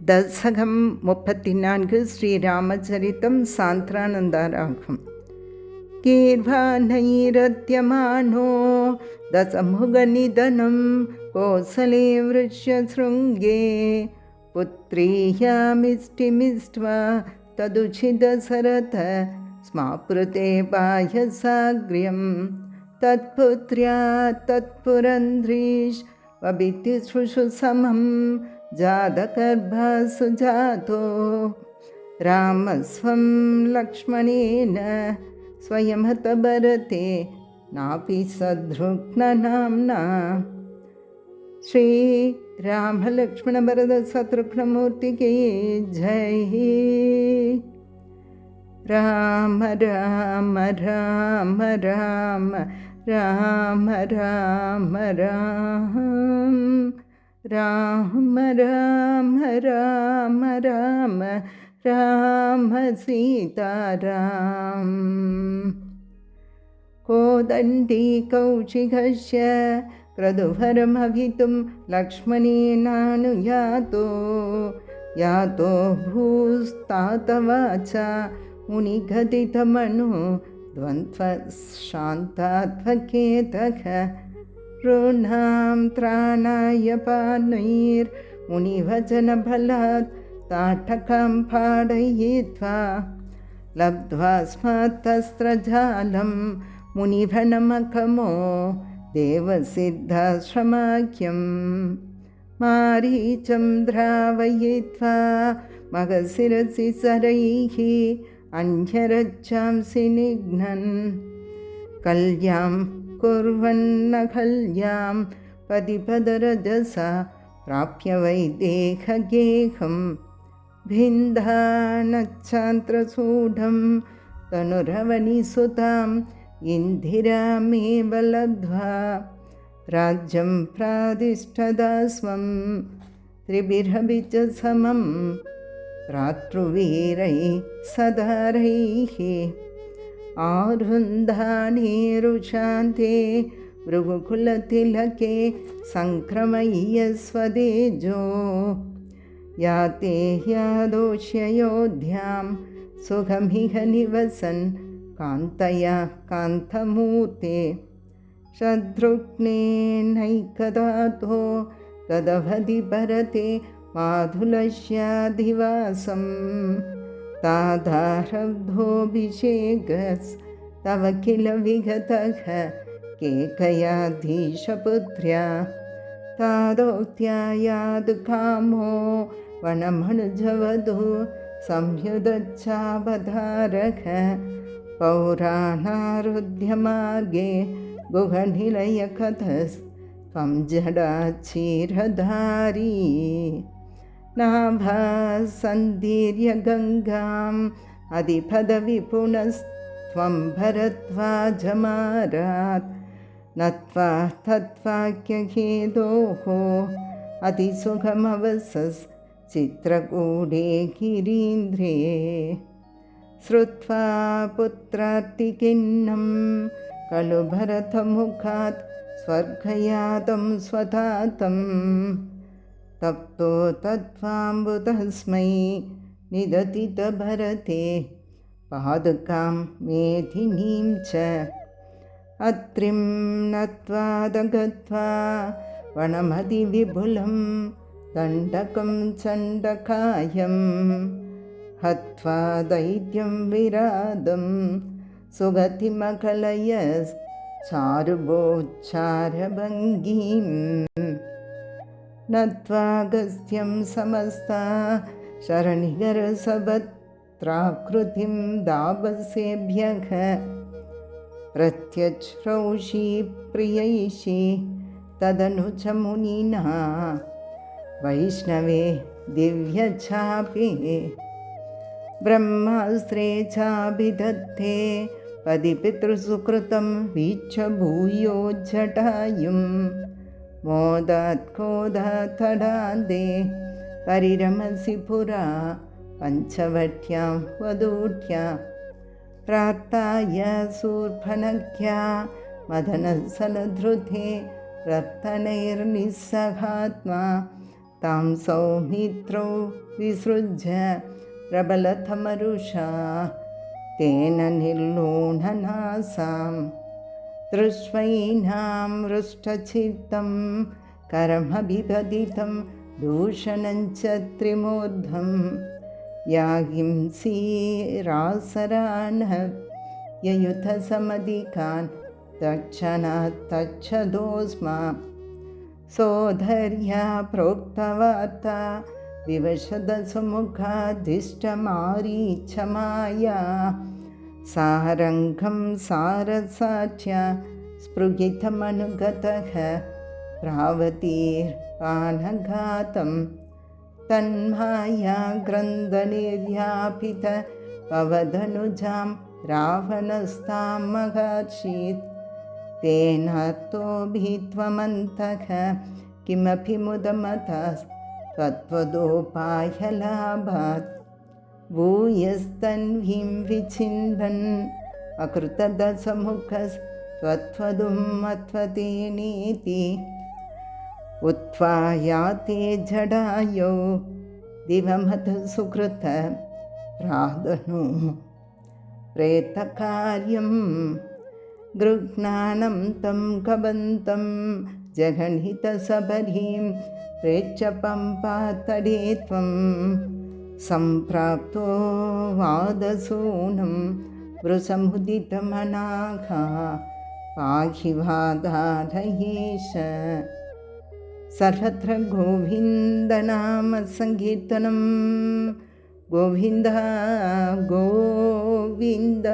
தசகம் 34 ஸ்ரீராமச்சரிதம் சாந்திரானந்தாராகம். கீர்வாணைரத்யமானோ தசமுகநிதனம் கோசலே விருஷ்யஸ்ருங்கே புத்ரீயாமிஷ்டிமிஷ்ட்வா ததுச்சிதசரத ஸ்மாப்ருதே பாயசாக்ர்யம் தத்புத்ர்யா தத்புரந்த்ரீஷ் வபித்தி ஸ்ருஷு சமம் जातगर्भा सुजातो रामस्वं लक्ष्मणेन स्वयमत भरते नापि सदृघ्ननाम्ना. श्री राम लक्ष्मण भरत शत्रुघ्नमूर्ति की जय. राम राम राम राम राम राम राम राम राम राम राम राम सीताराम. कोदण्डी कौशिकस्य क्रतुभरमभितुं लक्ष्मणेनानुयातो यातो भूस्तातवाचा मुनिगदितमनु द्वन्द्वशान्तात्मकेतः ऋणां त्राणाय पाणैर्मुनिवचनबलात् ताटकं पाडयित्वा लब्ध्वा स्मत्तस्त्रजालं मुनिवनमकमो देवसिद्धाश्रमाख्यं मारीचं द्रावयित्वा मगशिरसि सरैः अन्यरज्जांसि निघ्नन् कल्यां कुर्वन्नखल्यां पदिपदरजसा प्राप्य वैदेहगेहं भिन्धानच्छान्त्रसूढं तनुरवनिसुताम् इन्दिरामेव लब्ध्वा राज्यं प्रादिष्ठदा स्वं त्रिभिरपि च समं भ्रातृवीरैः सदारैः आरुन्धानेरुशान्ते भृगुकुलतिलके सङ्क्रमय्य स्वदेजो याते यादोष्ययोध्यां सुखमिह निवसन् कान्तया कान्तमूर्ते शत्रुघ्नेनैकदातो तदवधि भरते माधुलस्याधिवासं तादारब्धोऽभिषेकस्तव किल विगतः केकयाधीशपुत्र्या तादोक्त्या यादुकामो वनमनुजवधू संयुदच्चावधारः पौराणारुध्यमार्गे गुहनिलयकथस्त्वं जडाक्षीरधारी नाभासन्दीर्य गङ्गाम् अधिपदविपुनस्त्वं भरद्वाजमारात् नत्वा तत्वाक्यहेतोः अतिसुखमवसस् चित्रकूटे गिरीन्द्रे श्रुत्वा पुत्रार्तिकिन्नं खलु भरतमुखात् स्वर्गयातं स्वधातं तप्तो तत्त्वाम्बुतस्मै निदतितभरते पादुकां मेधिनीं च अत्रिं नत्वा दगत्वा वनमधिविपुलं दण्डकं चण्डकायं हत्वा दैत्यं विरादं सुगतिमकलयश्चारुभोच्चारभङ्गीं नत्वागस्त्यं समस्ता शरणिगरसभद्राकृतिं दाबसेभ्यः प्रत्यच्छ्रौषि प्रियैषि तदनु च मुनिना वैष्णवे दिव्यचापे ब्रह्मास्त्रे चाभिदत्ते पदिपितृसुकृतं वीक्ष्य भूयो जटायुं मोदात् कोदात् तडान्दे परिरमसि पुरा पञ्चवट्यां वधूढ्या प्रार्थाय शूर्पणख्या मदनसलधृते रत्नैर्निस्सहात्मा तां सौमित्रौ विसृज्य प्रबलतमरुषा तेन निर्लोढनासां दृष्ट्वैनां हृष्टचित्तं कर्मभिपदितं दूषणं च त्रिमूर्धं यागिंसीरासरानः ययुथसमधिकान् तत्क्षणात् तच्छदोस्मा सोधर्या प्रोक्तवार्ता विवशदसुमुखाधिष्ठमारीचमाया सारङ्गं सारसाच्या स्पृगितमनुगतः प्रावतीर्पानघातं तन्माया ग्रन्थनिर्यापित पवदनुजां रावणस्तां महर्षीत् तेनार्तो भीत्वमन्तः किमपि मुदमतः त्वद्वदोपायलाभात् भूयस्तन्वीं विचिन्वन् अकृतदसमुखस्त्वद्वधुं मत्वतेनेति उक्त्वा याते जडायो दिवमधुसुकृत प्रादनु प्रेतकार्यं गृह्णानं तं कबन्तं जगन्हितसबरीं प्रेच्य पम्पातडे त्वं सम्प्राप्तो वादसूनं वृषमुदितमनाघा पाहि वादालयेश सर्वत्र गोविन्दनामसङ्कीर्तनं गोविन्द गोविन्द।